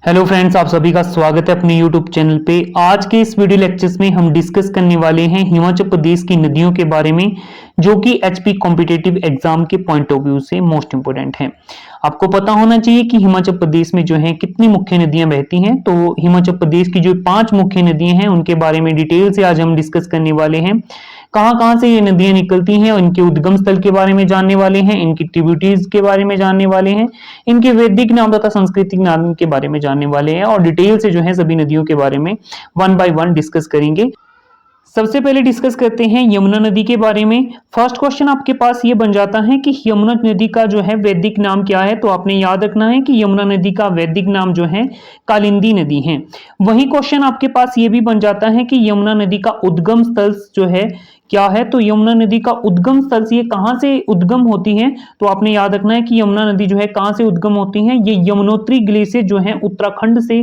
Hello friends, आप सभी का स्वागत है अपने यूट्यूब चैनल पे। आज के इस वीडियो लेक्चर्स में हम डिस्कस करने वाले हैं हिमाचल प्रदेश की नदियों के बारे में, जो कि एचपी कॉम्पिटिटिव एग्जाम के पॉइंट ऑफ व्यू से मोस्ट इंपोर्टेंट है। आपको पता होना चाहिए कि हिमाचल प्रदेश में जो है कितनी मुख्य नदियां बहती हैं। तो हिमाचल प्रदेश की जो 5 मुख्य नदियां हैं उनके बारे में डिटेल से आज हम डिस्कस करने वाले हैं। कहां कहां से ये नदियां निकलती हैं, इनके उद्गम स्थल के बारे में जानने वाले हैं, इनकी ट्रिब्यूटरीज के बारे में जानने वाले हैं, इनके वैदिक नाम तथा सांस्कृतिक नाम के बारे में जानने वाले हैं और डिटेल से जो है सभी नदियों के बारे में वन बाय वन डिस्कस करेंगे। सबसे पहले डिस्कस करते हैं यमुना नदी के बारे में। फर्स्ट क्वेश्चन आपके पास ये बन जाता है कि यमुना नदी का जो है वैदिक नाम क्या है। तो आपने याद रखना है कि यमुना नदी का वैदिक नाम जो है कालिंदी नदी है। वही क्वेश्चन आपके पास ये भी बन जाता है कि यमुना नदी का उद्गम स्थल जो है क्या है। तो यमुना नदी का उद्गम स्थल से ये कहां से उद्गम होती है। तो आपने याद रखना है कि यमुना नदी जो है कहां से उद्गम होती है। ये यमुनोत्री ग्लेशियर जो है उत्तराखंड से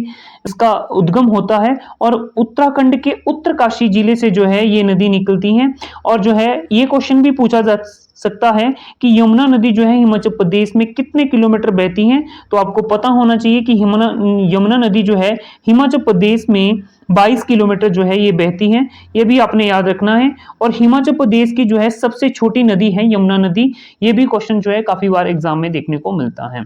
इसका उद्गम होता है और उत्तराखंड के उत्तरकाशी जिले से जो है ये नदी निकलती है। और जो है ये क्वेश्चन भी पूछा जा सकता है कि यमुना नदी जो है हिमाचल प्रदेश में कितने किलोमीटर बहती है। तो आपको पता होना चाहिए कि यमुना नदी जो है हिमाचल प्रदेश में 22 किलोमीटर जो है ये बहती है। ये भी आपने याद रखना है। और हिमाचल प्रदेश की जो है सबसे छोटी नदी है यमुना नदी। ये भी क्वेश्चन जो है काफी बार एग्जाम में देखने को मिलता है।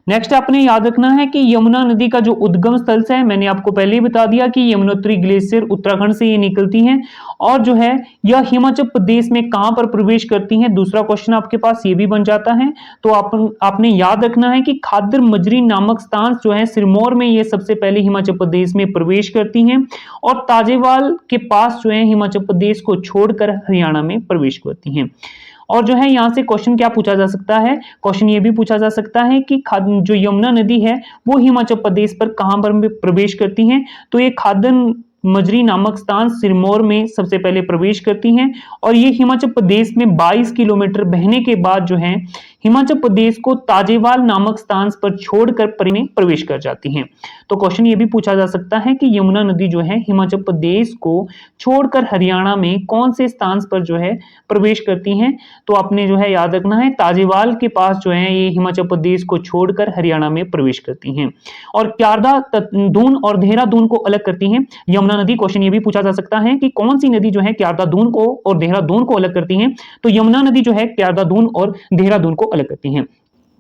नेक्स्ट आपने याद रखना है कि यमुना नदी का जो उद्गम स्थल है, मैंने आपको पहले ही बता दिया कि यमुनोत्री ग्लेशियर उत्तराखंड से ये निकलती हैं और जो है यह हिमाचल प्रदेश में कहां पर प्रवेश करती हैं। दूसरा क्वेश्चन आपके पास ये भी बन जाता है। तो आपने याद रखना है कि खादर मजरी नामक स्थान जो है सिरमौर में ये सबसे पहले हिमाचल प्रदेश में प्रवेश करती हैं और ताजेवाल के पास जो है हिमाचल प्रदेश को छोड़कर हरियाणा में प्रवेश करती हैं। और जो है यहां से क्वेश्चन क्या पूछा जा सकता है, क्वेश्चन ये भी पूछा जा सकता है कि जो यमुना नदी है वो हिमाचल प्रदेश पर कहां पर प्रवेश करती है। तो ये खादन मजरी नामक स्थान सिरमौर में सबसे पहले प्रवेश करती हैं और ये हिमाचल प्रदेश में 22 किलोमीटर बहने के बाद जो है हिमाचल प्रदेश को ताजेवाल नामक स्थान पर छोड़कर प्रवेश कर जाती हैं। तो क्वेश्चन ये भी पूछा जा सकता है कि यमुना नदी जो है हिमाचल प्रदेश को छोड़कर हरियाणा में कौन से स्थान पर जो है प्रवेश करती हैं। तो आपने जो है याद रखना है ताजेवाल के पास जो है ये हिमाचल प्रदेश को छोड़कर हरियाणा में प्रवेश करती हैं और क्यारदा दून और देहरादून को अलग करती हैं यमुना नदी। क्वेश्चन ये भी पूछा जा सकता है कि कौन सी नदी जो है क्यारदा दून को और देहरादून को अलग करती है। तो यमुना नदी जो है क्यारदा दून और देहरादून को अलग करती हैं।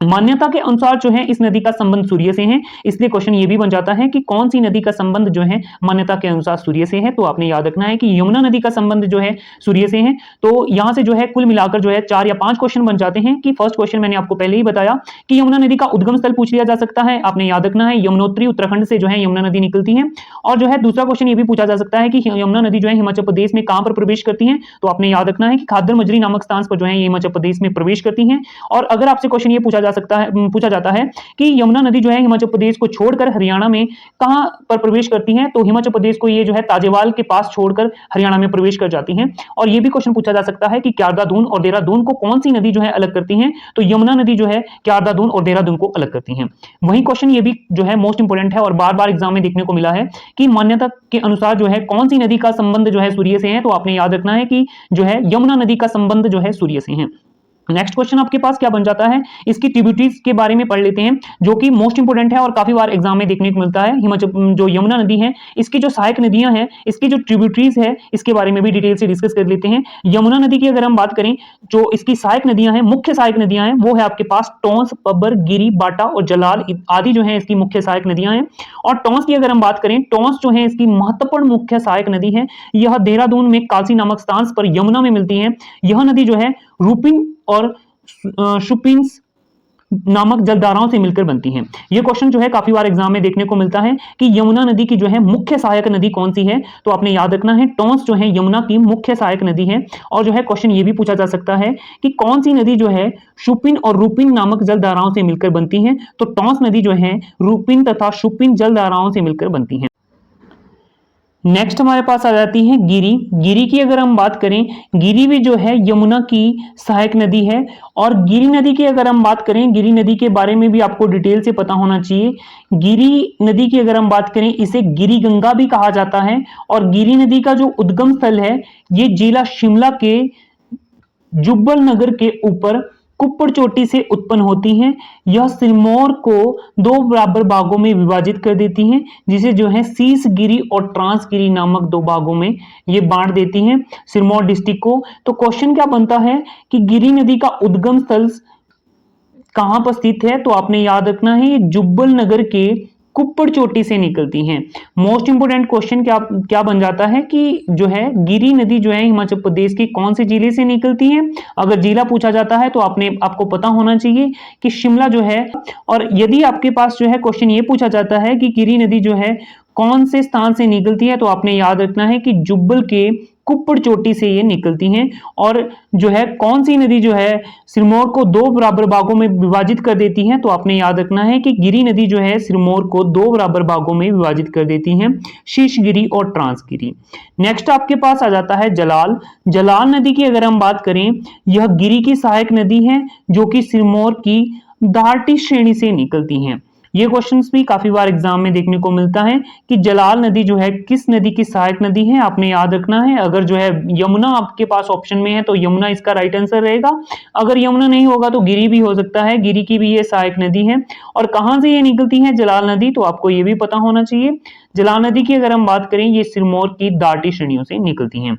मान्यता के अनुसार जो है इस नदी का संबंध सूर्य से है, इसलिए क्वेश्चन ये भी बन जाता है कि कौन सी नदी का संबंध जो है मान्यता के अनुसार सूर्य से है। तो आपने याद रखना है कि यमुना नदी का संबंध जो है सूर्य से है। तो यहां से जो है कुल मिलाकर जो है 4 या 5 क्वेश्चन बन जाते हैं। कि फर्स्ट क्वेश्चन मैंने आपको पहले ही बताया कि यमुना नदी का उद्गम स्थल पूछ लिया जा सकता है। आपने याद रखना है यमुनोत्री उत्तराखंड से जो है यमुना नदी निकलती है। और जो है दूसरा क्वेश्चन ये भी पूछा जा सकता है कि यमुना नदी जो है हिमाचल प्रदेश में कहां पर प्रवेश करती है। तो आपने याद रखना है कि खादर मजरी नामक स्थान पर जो है हिमाचल प्रदेश में प्रवेश करती है। और अगर आपसे क्वेश्चन ये पूछा जाता है कि यमुना नदी जो है हिमाचल प्रदेश को छोड़कर हरियाणा में कहां पर प्रवेश करती है। तो हिमाचल प्रदेश को ये जो है ताजेवाल के पास छोड़कर हरियाणा में प्रवेश कर जाती हैं। और ये भी क्वेश्चन पूछा जा सकता है कि क्यारदा दून और देहरादून को कौन सी नदी जो है अलग करती है। तो यमुना नदी जो है क्यारदा दून और देहरादून को अलग करती है। वही क्वेश्चन ये भी जो है मोस्ट इंपोर्टेंट है और बार बार एग्जाम में देखने को मिला है कि मान्यता के अनुसार जो है कौन सी नदी का संबंध जो है सूर्य से है। तो आपने याद रखना है कि जो है यमुना नदी का संबंध जो है सूर्य से है। नेक्स्ट क्वेश्चन आपके पास क्या बन जाता है, इसकी ट्रिब्यूटरीज के बारे में पढ़ लेते हैं, जो कि मोस्ट इंपोर्टेंट है और काफी बार एग्जाम में देखने को मिलता है। हिमाचल जो यमुना नदी है इसकी जो सहायक नदियां हैं, इसकी जो ट्रिब्यूटरीज है, इसके बारे में भी डिटेल से डिस्कस कर लेते हैं। यमुना नदी की अगर हम बात करें, जो इसकी सहायक नदियां हैं, मुख्य सहायक नदियां हैं, वो है आपके पास टोंस, पब्बर, गिरी, बाटा और जलाल आदि जो है इसकी मुख्य सहायक नदियां हैं। और टोंस की अगर हम बात करें, टोंस जो है इसकी महत्वपूर्ण मुख्य सहायक नदी है। यह देहरादून में कालसी नामक स्थान पर यमुना में मिलती है। यह नदी जो है रूपिन और शुपिंस नामक जलधाराओं से मिलकर बनती हैं। यह क्वेश्चन जो है काफी बार एग्जाम में देखने को मिलता है कि यमुना नदी की जो है मुख्य सहायक नदी कौन सी है। तो आपने याद रखना है टोंस जो है यमुना की मुख्य सहायक नदी है। और जो है क्वेश्चन ये भी पूछा जा सकता है कि कौन सी नदी जो है शुपिन और रूपिन नामक जलधाराओं से मिलकर बनती है। तो टोंस नदी जो है रूपिन तथा शुपिन जलधाराओं से मिलकर बनती है। नेक्स्ट हमारे पास आ जाती है गिरी। गिरी की अगर हम बात करें, गिरी भी जो है यमुना की सहायक नदी है। और गिरी नदी की अगर हम बात करें, गिरी नदी के बारे में भी आपको डिटेल से पता होना चाहिए। गिरी नदी की अगर हम बात करें, इसे गिरी गंगा भी कहा जाता है। और गिरी नदी का जो उद्गम स्थल है ये जिला शिमला के जुब्बल नगर के ऊपर कुप्पड़ चोटी से उत्पन्न होती हैं। यह सिरमौर को दो बराबर भागों में विभाजित कर देती हैं, जिसे जो है शीशगिरी और ट्रांसगिरी नामक दो भागों में ये बांट देती हैं सिरमौर डिस्ट्रिक्ट को। तो क्वेश्चन क्या बनता है कि गिरी नदी का उद्गम स्थल कहां पर स्थित है? तो आपने याद रखना है ये जुब्बल नगर के कुप्पड़ चोटी से निकलती हैं। मोस्ट इंपोर्टेंट क्वेश्चन क्या क्या बन जाता है कि जो है गिरी नदी जो है हिमाचल प्रदेश की कौन से जिले से निकलती है? अगर जिला पूछा जाता है तो आपको पता होना चाहिए कि शिमला जो है। और यदि आपके पास जो है क्वेश्चन ये पूछा जाता है कि गिरी नदी जो है कौन से स्थान से निकलती है, तो आपने याद रखना है कि जुब्बल के कुप्पड़ चोटी से ये निकलती हैं। और जो है कौन सी नदी जो है सिरमौर को दो बराबर भागों में विभाजित कर देती है? तो आपने याद रखना है कि गिरी नदी जो है सिरमौर को दो बराबर भागों में विभाजित कर देती हैं, शीशगिरी और ट्रांसगिरी। नेक्स्ट आपके पास आ जाता है जलाल। जलाल नदी की अगर हम बात करें, यह गिरी की सहायक नदी है जो कि सिरमौर की दार्टी श्रेणी से निकलती हैं। ये क्वेश्चंस भी काफी बार एग्जाम में देखने को मिलता है कि जलाल नदी जो है किस नदी की सहायक नदी है, आपने याद रखना है। अगर जो है यमुना आपके पास ऑप्शन में है तो यमुना इसका राइट आंसर रहेगा। अगर यमुना नहीं होगा तो गिरी भी हो सकता है, गिरी की भी ये सहायक नदी है। और कहां से ये निकलती है जलाल नदी, तो आपको ये भी पता होना चाहिए। जलाल नदी की अगर हम बात करें, ये सिरमौर की दार्टी श्रेणियों से निकलती हैं।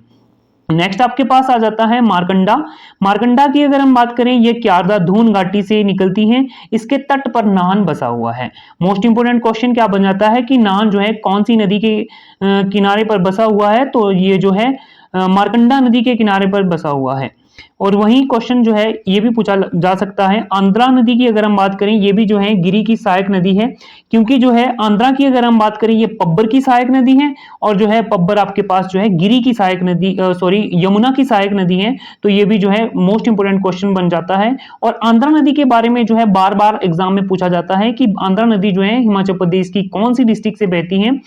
नेक्स्ट आपके पास आ जाता है मारकंडा। मारकंडा की अगर हम बात करें, ये क्यारदा धून घाटी से निकलती हैं। इसके तट पर नाहन बसा हुआ है। मोस्ट इंपोर्टेंट क्वेश्चन क्या बन जाता है कि नाहन जो है कौन सी नदी के किनारे पर बसा हुआ है? तो ये जो है मारकंडा नदी के किनारे पर बसा हुआ है। और वही क्वेश्चन जो है ये भी पूछा जा सकता है, आंध्रा नदी की अगर हम बात करें, ये भी जो है गिरी की सहायक नदी है। क्योंकि जो है आंध्रा की अगर हम बात करें, ये पब्बर की सहायक नदी है। और जो है पब्बर आपके पास जो है गिरी की सहायक नदी यमुना की सहायक नदी है। तो ये भी जो है मोस्ट इंपोर्टेंट क्वेश्चन बन जाता है। और आंध्रा नदी के बारे में जो है बार बार एग्जाम में पूछा जाता है कि आंध्रा नदी जो है हिमाचल प्रदेश की कौन सी डिस्ट्रिक्ट से बहती है।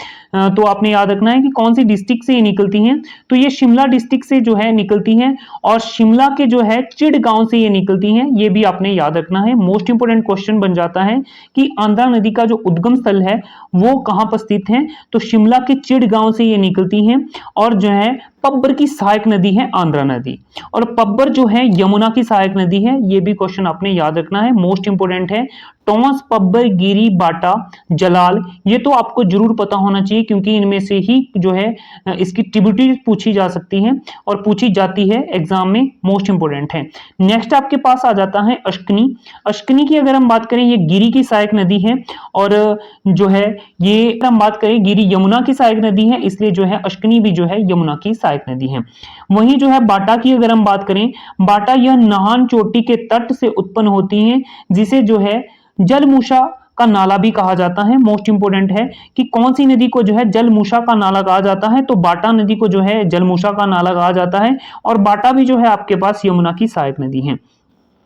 तो आपने याद रखना है कि कौन सी डिस्ट्रिक्ट से निकलती है। तो ये शिमला डिस्ट्रिक्ट से जो है निकलती है और शिमला के जो है चिड़ गांव से ये निकलती हैं। ये भी आपने याद रखना है। मोस्ट इंपोर्टेंट क्वेश्चन बन जाता है कि आंध्रा नदी का जो उद्गम स्थल है वो कहां पर स्थित है? तो शिमला के चिड़ गांव से ये निकलती हैं। और जो है पब्बर की सहायक नदी है आंध्रा नदी। और पब्बर जो है यमुना की सहायक नदी है। ये भी क्वेश्चन आपने याद रखना है, मोस्ट इंपोर्टेंट है। टॉस, पब्बर, गिरी, बाटा, जलाल, ये तो आपको जरूर पता होना चाहिए क्योंकि इनमें से ही जो है इसकी ट्रिब्यूटरीज पूछी जा सकती हैं और पूछी जाती है एग्जाम में, मोस्ट इंपोर्टेंट है। नेक्स्ट आपके पास आ जाता है अश्कनी। अश्कनी की अगर हम बात करें, ये गिरी की सहायक नदी है। और जो है ये हम बात करें, गिरी यमुना की सहायक नदी है, इसलिए जो है अश्कनी भी जो है यमुना की सहायक नदी है। वहीं जो है बाटा की अगर हम बात करें, बाटा यह नाहन चोटी के तट से उत्पन्न होती है, जिसे जो है जलमूषा का नाला भी कहा जाता है। मोस्ट इंपोर्टेंट है कि कौन सी नदी को जो है जलमूषा का नाला कहा जाता है? तो बाटा नदी को जो है जलमूषा का नाला कहा जाता है। और बाटा भी जो है आपके पास यमुना की सहायक नदी है।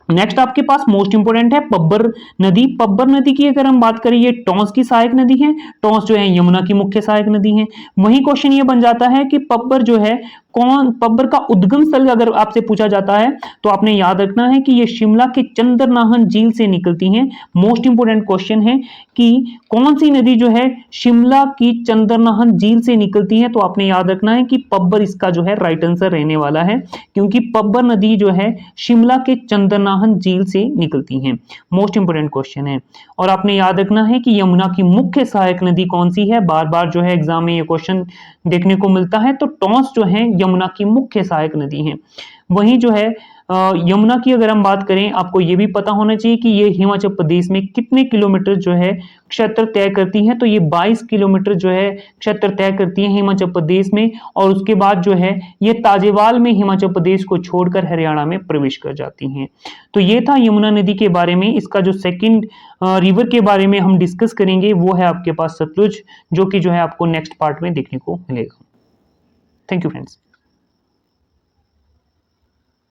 नेक्स्ट आपके पास मोस्ट इंपोर्टेंट है पब्बर नदी। पब्बर नदी की अगर हम बात करें, ये टॉस की सहायक नदी है। टॉस जो है यमुना की मुख्य सहायक नदी है। वही क्वेश्चन ये बन जाता है कि पब्बर जो है पब्बर का उद्गम स्थल अगर आपसे पूछा जाता है तो आपने याद रखना है कि ये शिमला के चंद्रनाहन झील से निकलती हैं। मोस्ट इंपोर्टेंट क्वेश्चन है कि कौन सी नदी जो है शिमला की चंद्रनाहन झील से निकलती है? तो आपने याद रखना है कि पब्बर इसका जो है राइट आंसर रहने वाला है, क्योंकि पब्बर नदी जो है शिमला के चंद्रनाहन झील से निकलती हैं। मोस्ट इंपोर्टेंट क्वेश्चन है। और आपने याद रखना है कि यमुना की मुख्य सहायक नदी कौन सी है? बार बार जो है एग्जाम में ये क्वेश्चन देखने को मिलता है। तो टॉस जो है यमुना की मुख्य सहायक नदी है। वहीं जो है यमुना की अगर हम बात करें, आपको ये भी पता होना चाहिए कि ये हिमाचल प्रदेश में कितने किलोमीटर जो है क्षेत्र तय करती है? तो ये 22 किलोमीटर जो है क्षेत्र तय करती है हिमाचल प्रदेश में। और उसके बाद जो है ये ताजेवाल में हिमाचल प्रदेश को छोड़कर हरियाणा में प्रवेश कर जाती हैं। तो ये था यमुना नदी के बारे में। इसका जो सेकंड रिवर के बारे में हम डिस्कस करेंगे वो है आपके पास सतलुज, जो कि जो है आपको नेक्स्ट पार्ट में देखने को मिलेगा। Thank you friends.